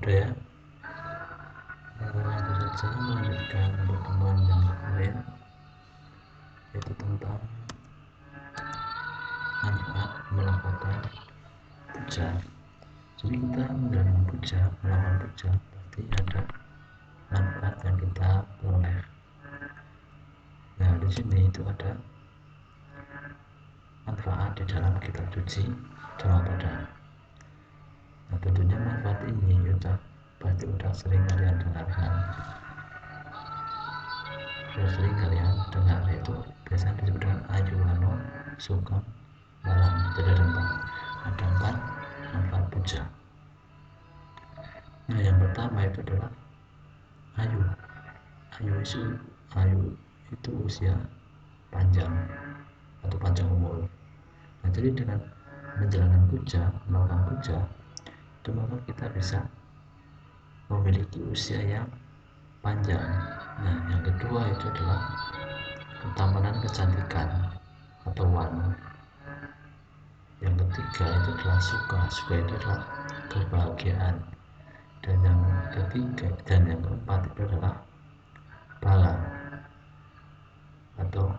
budaya langsung saja melanjutkan pertemuan yang kemarin, yaitu tentang manfaat melakukan puja. Jadi kita menjalankan puja, melakukan puja berarti ada manfaat yang kita peroleh. Nah, di sini itu ada manfaat di dalam kitab suci Dhammapada. Nah, tentunya manfaat ini pasti udah sering kalian dengarkan. Sudah sering kalian dengar, yaitu biasanya disebut dengan ayuwano, sukam, balam. Jadi ada empat manfaat puja. Nah, yang pertama itu adalah ayu. Ayu itu usia panjang atau panjang umur. Nah, jadi dengan menjalankan puja, melakukan puja, itu maka kita bisa memiliki usia yang panjang. Nah, yang kedua itu adalah ketampanan kecantikan atau wano. Yang ketiga itu adalah suka itu adalah kebahagiaan. Dan yang ketiga dan yang keempat itu adalah bala atau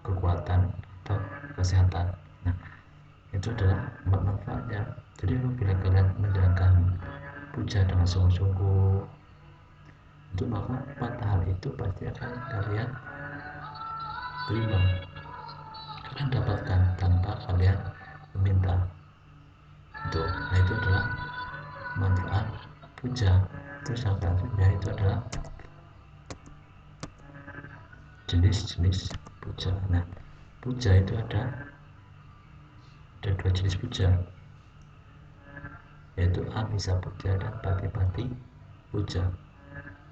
kekuatan atau kesehatan. Nah, itu adalah empat manfaatnya. Jadi apabila kalian menjalankan puja dengan sungguh-sungguh, itu maka empat hal itu pasti akan kalian terima, kalian dapatkan tanpa kalian meminta. Nah, itu adalah manfaat puja. Terus yang selanjutnya itu adalah jenis-jenis puja. Nah, puja itu ada dua jenis puja, yaitu amisa puja dan pati-pati puja.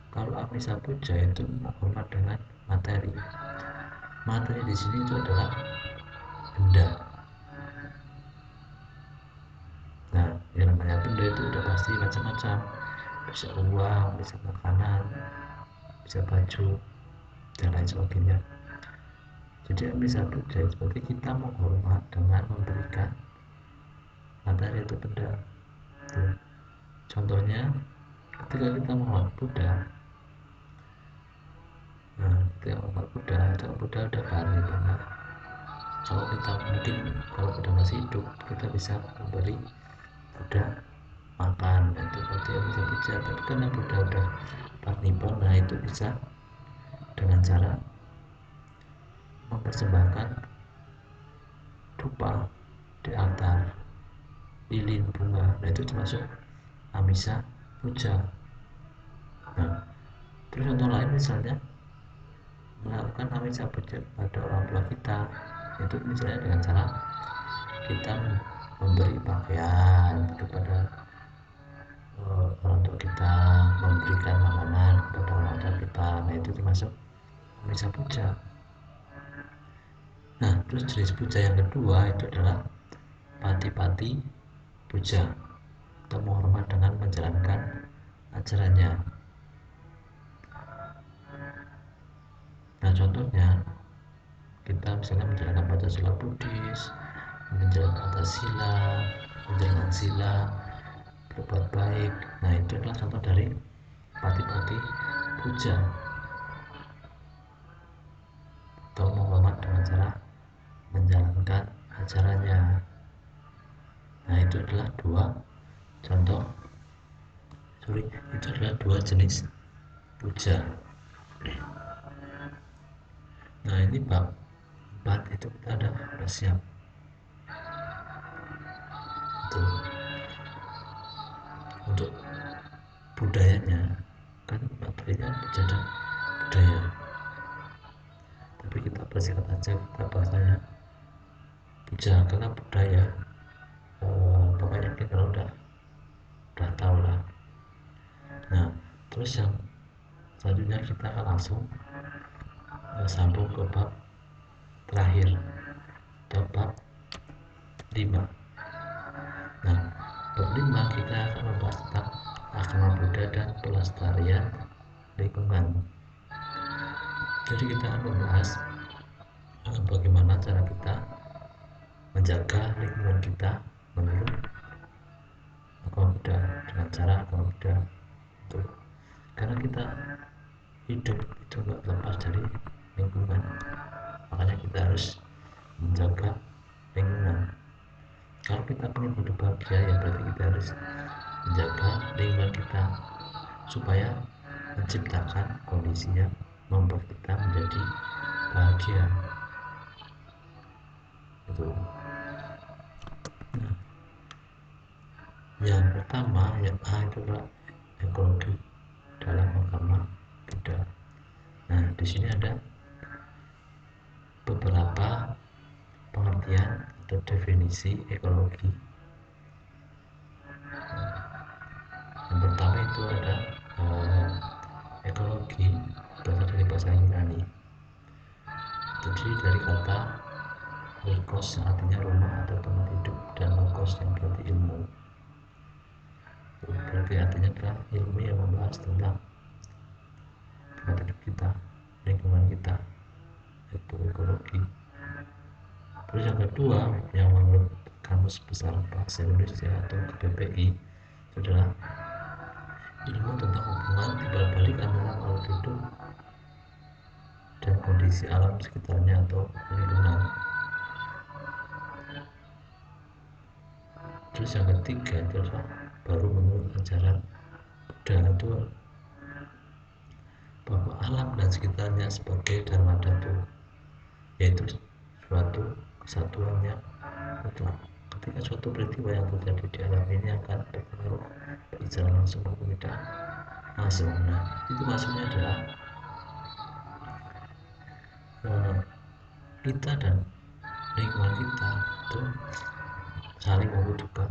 Kalau amisa puja itu menghormat dengan materi. Materi di sini itu adalah benda. Nah, yang namanya benda itu udah pasti macam-macam. Bisa uang, bisa makanan, bisa baju, dan lain sebagainya. Jadi amisa puja seperti kita menghormat dengan memberikan materi itu benda. Tuh. Contohnya ketika kita menghormat Buddha, ketika menghormat Buddha itu Buddha udah balik banget. Kalau kita mungkin kalau Buddha masih hidup, kita bisa memberi Buddha makan, itu berarti bisa puja. Tapi karena Buddha udah parnibbana, nah itu bisa dengan cara mempersembahkan dupa di altar, lilin, bunga. Nah, itu termasuk amisa puja. Nah, terus contoh lain misalnya melakukan amisa puja pada orang tua kita, itu misalnya dengan cara kita memberi pakaian kepada orang tua kita, memberikan makanan kepada orang tua kita. Nah, itu termasuk amisa puja. Nah, terus jenis puja yang kedua itu adalah pati-pati puja atau menghormat dengan menjalankan ajarannya. Nah, contohnya kita misalnya menjalankan Pancasila Buddhis, menjalankan Antasila, menjalankan sila, berbuat baik. Nah, itu adalah contoh dari pati-pati puja atau menghormat dengan cara menjalankan ajarannya. Nah, itu adalah dua jenis puja. Nah, ini bab 4 itu kita udah siap. Tuh. Untuk budayanya kan materinya puja budaya, tapi kita bersingkat aja, kita bahasanya puja karena budaya. Pokoknya kita kalau udah tahu lah. Nah, terus yang selanjutnya kita akan langsung sambung ke bab terakhir atau bab 5. Nah, bab 5 kita akan membahas tentang agama Buddha dan pelestarian lingkungan. Jadi kita akan membahas bagaimana cara kita menjaga lingkungan kita menurut agama Buddha, dengan cara agama Buddha itu karena kita hidup itu nggak lepas dari lingkungan, makanya kita harus menjaga lingkungan. Kalau kita ingin hidup bahagia ya berarti kita harus menjaga lingkungan kita supaya menciptakan kondisi yang membuat kita menjadi bahagia itu. Nah, yang pertama yang A itu adalah ekologi dalam agama Buddha. Nah, di sini ada beberapa pengertian atau definisi ekologi. Yang pertama itu ada ekologi berasal dari bahasa Yunani, terdiri dari kata oikos artinya rumah atau tempat hidup dan logos yang berarti ilmu. Berarti artinya adalah ilmu yang membahas tentang tempat hidup kita, lingkungan kita, itu ekologi. Terus yang kedua yang menurut Kamus Besar Bahasa Indonesia atau KBBI itu adalah ilmu tentang hubungan timbal balik antara makhluk hidup dan kondisi alam sekitarnya atau lingkungan. Terus yang ketiga itu adalah baru menurut ajaran Buddha itu bahwa alam dan sekitarnya sebagai dharma dhatu, yaitu suatu kesatuan yang utuh. Ketika suatu peristiwa yang terjadi di alam ini akan berpengaruh baik secara langsung maupun tidak langsung. Nah, itu maksudnya adalah kita dan lingkungan kita itu saling membutuhkan,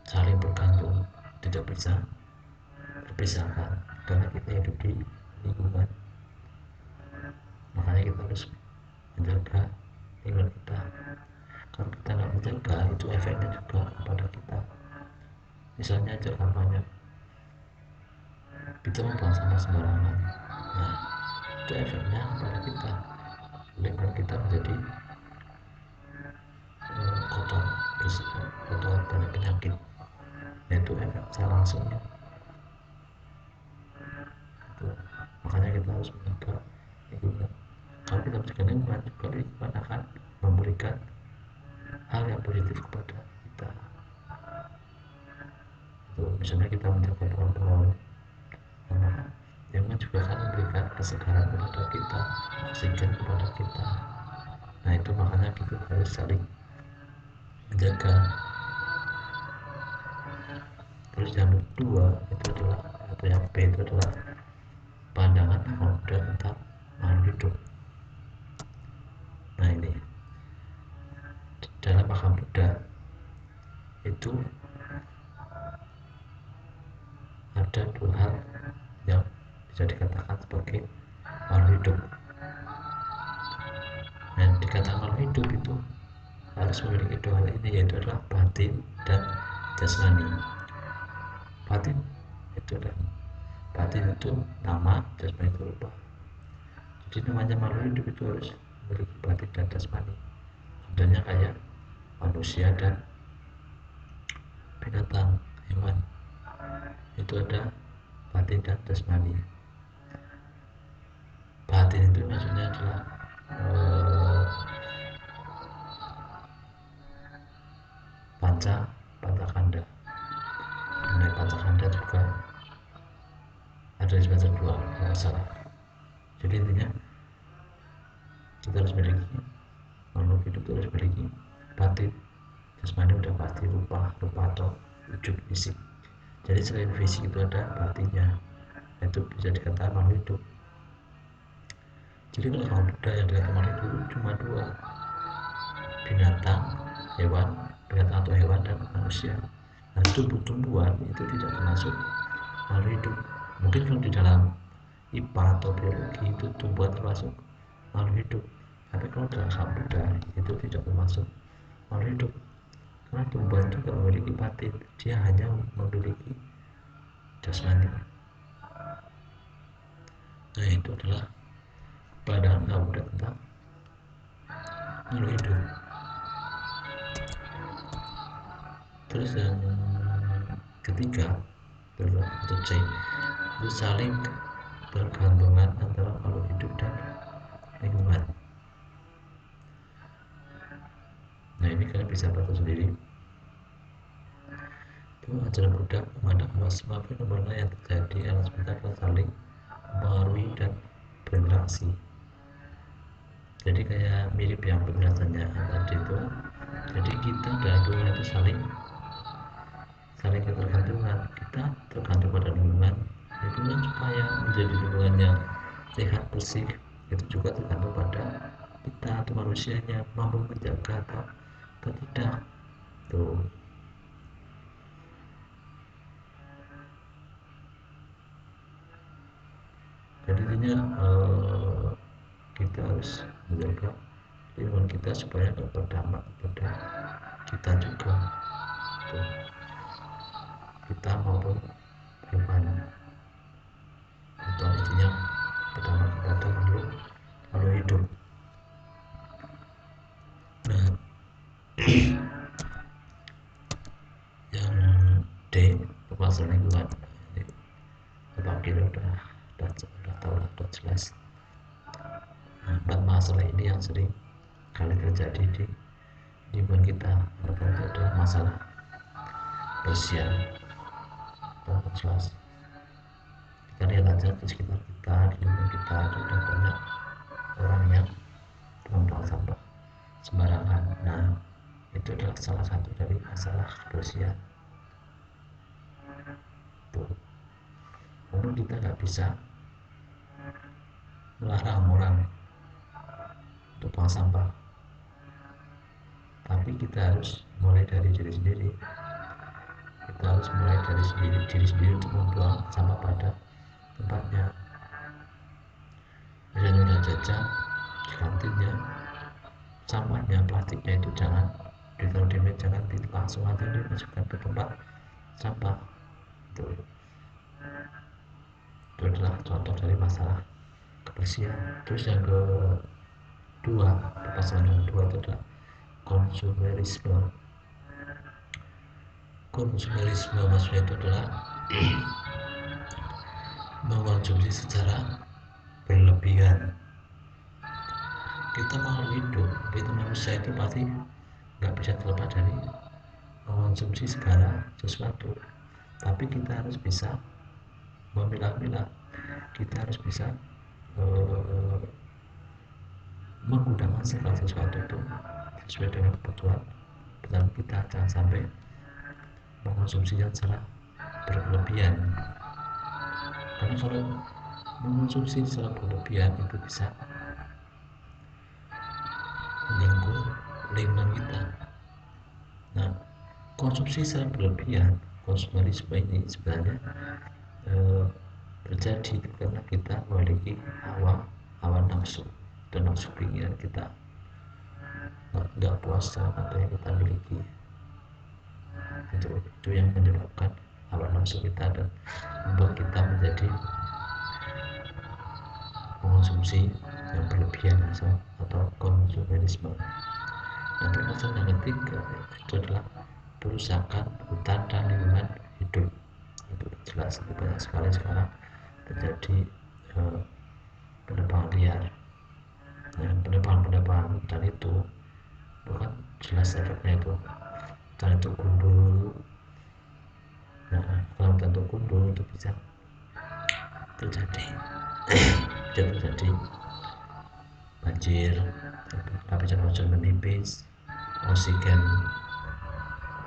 saling bergantung, tidak bisa berpisahkan karena kita hidup di lingkungan. Makanya kita harus menjaga lingkungan kita. Kalau kita nggak menjaga, itu efeknya juga kepada kita. Misalnya aja kampanye kita membuang sampah sembarangan, nah itu efeknya kepada kita, lingkungan kita menjadi kotor, kotor, banyak penyakit. Nah, itu efek secara langsungnya itu. Makanya kita harus menjaga lingkungan. Kalau kita menjaga lingkungan, juga lingkungan akan memberikan hal yang positif kepada kita itu. Misalnya kita menjaga pohon-pohon, maka lingkungan juga akan memberikan kesegaran kepada kita, oksigen kepada kita. Nah, itu makanya kita harus saling menjaga. Terus yang kedua itu adalah, atau yang B itu adalah pandangan agama Buddha tentang makhluk hidup. Nah, ini dalam agama Buddha itu ada dua hal yang bisa dikatakan sebagai makhluk hidup. Nah, dikatakan makhluk hidup itu harus memiliki dua hal ini, yaitu adalah batin dan jasmani. Batin itu adalah, batin itu nama, jasmani itu rupa. Jadi namanya makhluk hidup itu harus memiliki batin dan jasmani. Contohnya kayak manusia dan binatang, hewan, itu ada batin dan jasmani. Batin itu maksudnya adalah panca kanda. Mengenai panca kanda juga ada di semester 2 kalau nggak salah. Jadi intinya kita harus memiliki, makhluk hidup itu harus memiliki batin. Jasmani udah pasti rupa atau wujud fisik. Jadi selain fisik itu ada batinnya, itu bisa dikatakan makhluk hidup. Jadi kalau sama Buddha yang dikatakan makhluk hidup cuma dua, binatang, hewan, binatang atau hewan, dan manusia. Nah, tumbuh-tumbuhan itu tidak termasuk makhluk hidup. Mungkin kalau di dalam IPA atau biologi itu tumbuhan termasuk makhluk hidup, tapi kalau dalam Buddha itu tidak termasuk makhluk hidup, karena tumbuhan itu tidak memiliki batin, dia hanya memiliki jasmani. Nah, itu adalah pandangan Buddha tentang makhluk hidup. Terus yang ketiga atau C itu saling bergantungan antara makhluk hidup dan lingkungan. Nah ini kalian bisa baca sendiri. Itu ajaran Buddha memandang bahwa semua fenomena yang terjadi di alam semesta akan saling mempengaruhi dan berinteraksi. Jadi kayak mirip yang penjelasannya tadi itu. Jadi kita dan lingkungan itu saling ketergantungan. Kita tergantung pada lingkungan supaya menjadi lingkungan yang sehat bersih itu juga tergantung pada kita atau manusianya mampu menjaga atau tidak tuh. Jadi intinya kita harus menjaga lingkungan kita supaya tidak berdampak pada kita juga tuh. Kita maupun hewan atau intinya berdampak kepada makhluk hidup. Nah yang D masalah lingkungan ini kita udah tahu lah, udah jelas. Nah, 4 masalah ini yang sering kali terjadi di lingkungan kita. Pertama itu adalah masalah kebersihan. Jelas kita lihat aja di sekitar kita, di lingkungan kita sudah banyak orang yang membuang sampah sembarangan. Nah itu adalah salah satu dari masalah kebersihan tuh. Namun kita nggak bisa melarang orang untuk buang sampah, tapi kita harus mulai dari diri sendiri. Kita harus mulai dari diri sendiri untuk membuang sampah pada tempatnya. Misalnya udah jajan di kantinnya, sampahnya plastiknya itu jangan ditaruh di meja, jangan langsung aja dimasukkan ke tempat sampah itu adalah contoh dari masalah kebersihan. Terus yang kedua, pasangan yang kedua itu adalah konsumerisme. Konsumerisme maksudnya itu adalah mengkonsumsi secara berlebihan. Kita mau hidup, kita manusia itu pasti nggak bisa terlepas dari mengkonsumsi segala sesuatu, tapi kita harus bisa memilah-milah. Kita harus bisa menggunakan segala sesuatu itu sesuai dengan kebutuhan dan kita jangan sampai mengkonsumsinya secara berlebihan. Karena kalau mengkonsumsi secara berlebihan itu bisa mengganggu lingkungan kita. Nah, konsumsi secara berlebihan, konsumerisme ini sebenarnya terjadi karena kita memiliki hawa nafsu dan nafsu keinginan kita nggak puas sama apa yang kita miliki. Itu yang menyebabkan hawa nafsu kita dan membuat kita menjadi mengkonsumsi yang berlebihan atau konsumerisme. Dan permasalahan yang ketiga itu adalah perusakan hutan dan lingkungan hidup. Itu jelas banyak sekali sekarang terjadi penebangan liar. Nah, penebangan hutan itu bukan jelas efeknya itu. Hutan itu gundul. Nah, kalau hutan itu gundul itu bisa terjadi banjir, lapisan ozon menipis, oksigen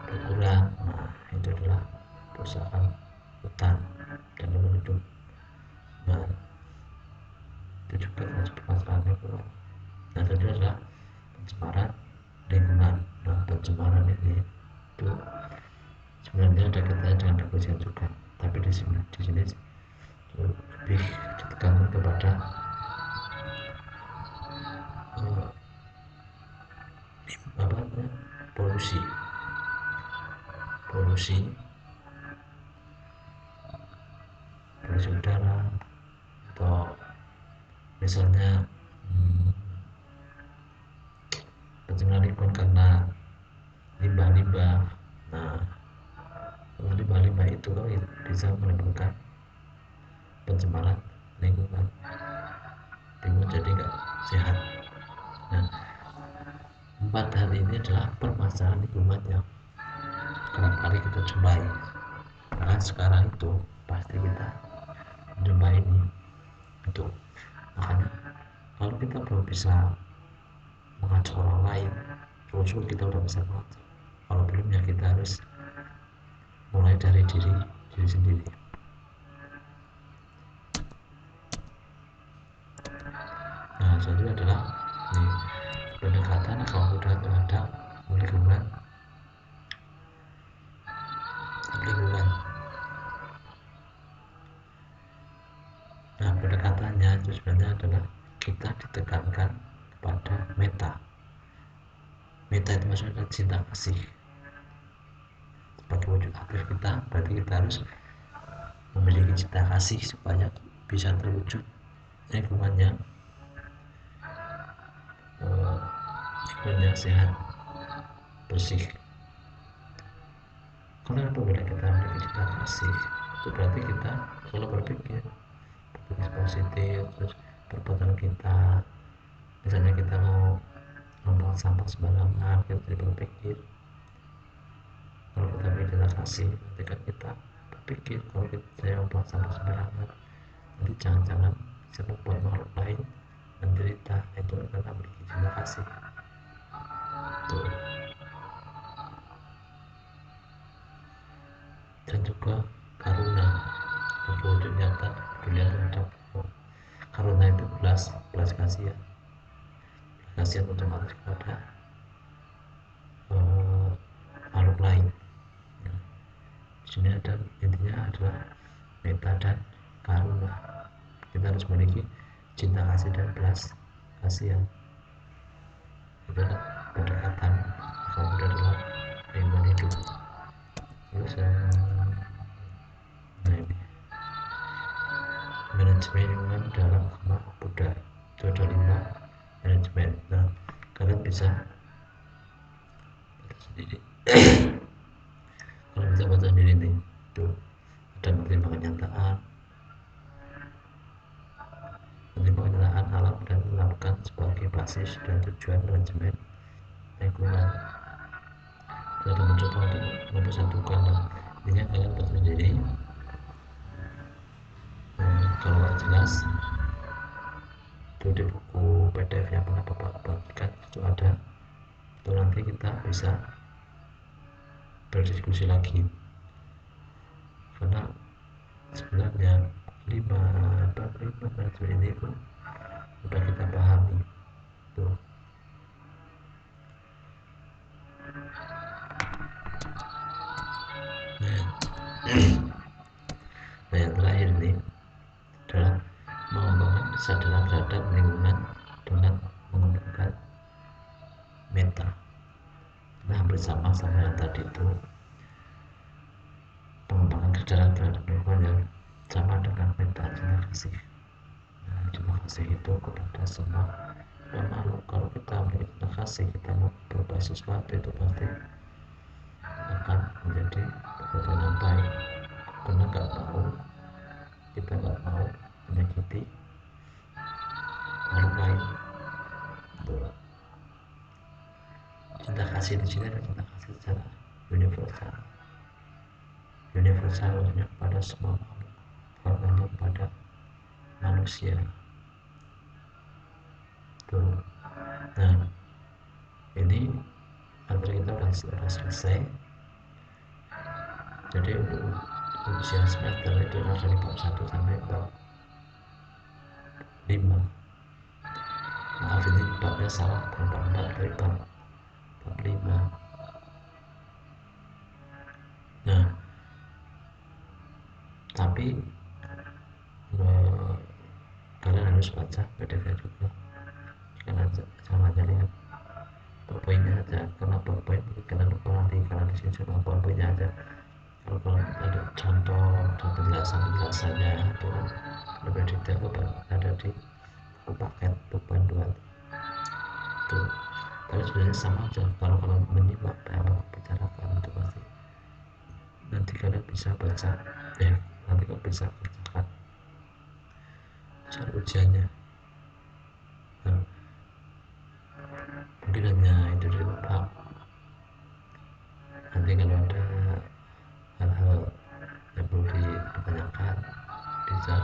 berkurang. Nah itu adalah perusakan hutan dan lingkungan hidup. Nah itu juga termasuk permasalahan lingkungan. Nah tadi adalah pencemaran lingkungan. Nah pencemaran ini itu sebenarnya ada kaitannya dengan kebersihan juga, tapi di sini lebih ditekankan kepada polusi udara, atau misalnya pencemaran lingkungan karena limbah-limbah. Nah limbah-limbah itu bisa menimbulkan pencemaran lingkungan jadi nggak sehat. Nah, 4 hal ini adalah permasalahan lingkungan yang kerap kali kita jumpai. Bahkan sekarang itu pasti kita menjumpai ini. Itu makanya kalau kita belum bisa mengajak orang lain, terus kita udah bisa mengajak. Kalau belum ya kita harus mulai dari diri sendiri. Nah, selanjutnya adalah pendekatan kaum muda terhadap lingkungan. Nah, pendekatannya itu sebenarnya adalah kita ditekankan kepada meta itu maksudnya cinta kasih sebagai wujud akhir kita. Berarti kita harus memiliki cinta kasih supaya bisa terwujud lingkungan yang sehat, bersih. Karena apabila kita memiliki cinta kasih, itu berarti kita selalu berpikir positif. Terus perbuatan kita, misalnya kita mau membuang sampah sembarangan, kita tidak berpikir. Kalau kita memiliki cinta kasih, ketika kita berpikir kalau saya membuang sampah sembarangan, nanti jangan-jangan bisa membuat makhluk lain menderita. Itu karena memiliki cinta kasih. Tuh. Dan juga karuna, wujud nyata kepedulian terhadap karuna itu belas kasihan otomatis kepada makhluk lain. Di sini ada intinya adalah meta dan karuna. Kita harus memiliki cinta kasih dan belas kasihan. Itu adalah pendekatan kaum muda dalam lingkungan hidup. Terus manajemen lingkungan dalam agama Buddha itu ada 5 manajemen. Nah, kalian bisa sendiri kalau bisa baca sendiri nih. Tuh ada pertimbangan kenyataan alam dan melakukan sebagai basis dan tujuan manajemen lingkungan. Kita mencoba untuk mempersatukan. Nah, intinya kalian baca sendiri. Kalau nggak jelas itu di buku PDF yang pernah Bapak bagikan itu ada. Itu nanti kita bisa berdiskusi lagi, karena sebenarnya 5 manajemen ini pun sudah kita pahami. Tuh. Nah, yang terakhir ini adalah mengembangkan kesadaran terhadap lingkungan dengan mengembangkan meta. Nah, bersama yang tadi itu pengembangan kesadaran terhadap lingkungan yang sama dengan meta cinta kasih. Nah, cinta kasih itu kepada semua makhluk. Kalau kita memiliki cinta kasih, kita mau berbuat sesuatu itu pasti akan menjadi perbuatan yang baik, karena kita nggak mau menyakiti makhluk lain. Cinta kasih di sini adalah cinta kasih secara universal maksudnya pada semua makhluk, bukan pada manusia. Tuh. Nah, ini materi kita sudah selesai. Jadi untuk ujian semester itu ada dari bab 1 sampai bab 5. Maaf, ini babnya salah, bukan bab 4 tapi bab 5. Nah, tapi kalian harus baca PDF-nya juga. Jangan hanya lihat poinnya aja, karena poin kalian lupa nanti. Kalian di sini cuma poinnya aja. Kalau kalian ada contoh dan penjelasannya itu kan lebih detail, ada di buku paket buku panduan tuh. Tapi sebenarnya sama aja kalau kalian menyimak apa yang aku bicarakan itu pasti nanti kalian bisa baca nanti kalian bisa kerjakan soal ujiannya. Nah, mungkin hanya itu dari Bapak. Nanti kalau ada hal-hal yang perlu dipertanyakan bisa